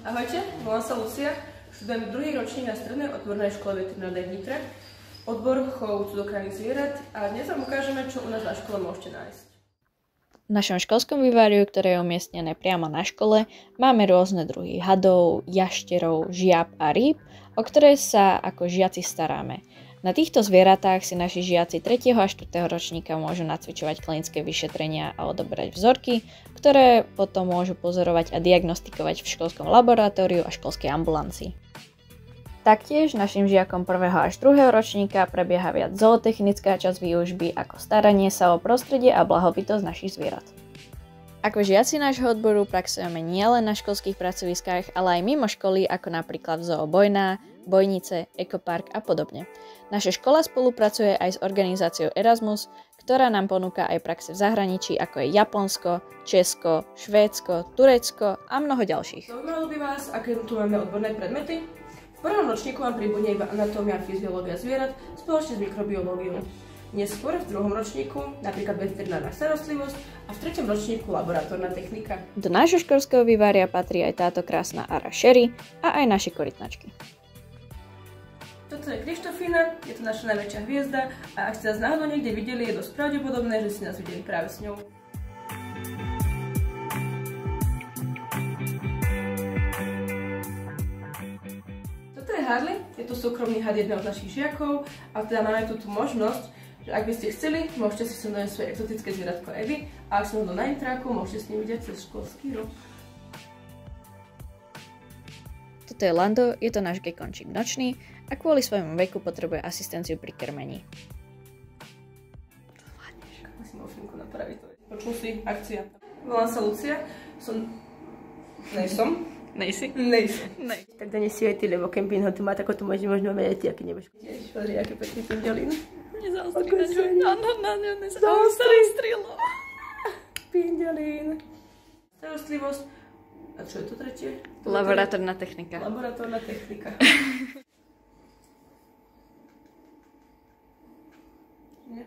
Ahojte, volám sa Lucia, študujem druhý ročník na strednej odbornej škole veterinárnej v Nitre, odbor chov cudzokrajných zvierat a dnes vám ukážeme, čo u nás na škole môžete nájsť. V našom školskom viváriu, ktoré je umiestnené priamo na škole, máme rôzne druhy hadov, jašterov, žiab a rýb, o ktoré sa ako žiaci staráme. Na týchto zvieratách si naši žiaci 3. a 4. ročníka môžu nacvičovať klinické vyšetrenia a odoberať vzorky, ktoré potom môžu pozorovať a diagnostikovať v školskom laboratóriu a školskej ambulancii. Taktiež našim žiakom 1. až 2. ročníka prebieha viac zootechnická časť výučby ako staranie sa o prostredie a blahobytosť našich zvierat. Ako žiaci nášho odboru praxujeme nielen na školských pracoviskách, ale aj mimo školy, ako napríklad v Zoo Bojná, Bojnice, Ekopark a podobne. Naša škola spolupracuje aj s organizáciou Erasmus, ktorá nám ponúka aj praxe v zahraničí, ako je Japonsko, Česko, Švédsko, Turecko a mnoho ďalších. Zaujímalo by vás, aké tu máme odborné predmety? V prvom ročníku vám pribudne iba anatómia a fyziológia zvierat spoločne s mikrobiológiou. Neskôr v druhom ročníku napríklad veterinárna starostlivosť a v treťom ročníku laboratórna technika. Do nášho školského vivária patrí aj táto krásna Ara Sherry a aj naše korytnačky. Toto je Krištofína, je to naša najväčšia hviezda a ak ste nás náhodou niekde videli, je dosť pravdepodobné, že ste nás videli práve s ňou. Toto je Harley, je to súkromný had jedného z našich žiakov a teda máme tu možnosť, že ak by ste chceli, môžete si sem doniesť svoje exotické zvieratko Evy a ak som ho na intráku, môžete s ním vidieť cez školský rok. Toto je Lando, je to náš gekončík nočný a kvôli svojmu veku potrebuje asistenciu pri krmení. Musím ofinku napraviť. Počul si, akcia. Volám sa Lucia, Nejsi? Tak donesi aj ty, lebo kempín ho tu má, tak ho tu možno mať aj ty, aký nebudeš. Tiež, pozri, aké pekný pindelín. Nezaostri na ňu. Áno, na ňu nezaostrilo. Pindelín. Starostlivosť. A čo je to tretie? Laboratórna technika. Laboratórna technika. Nie?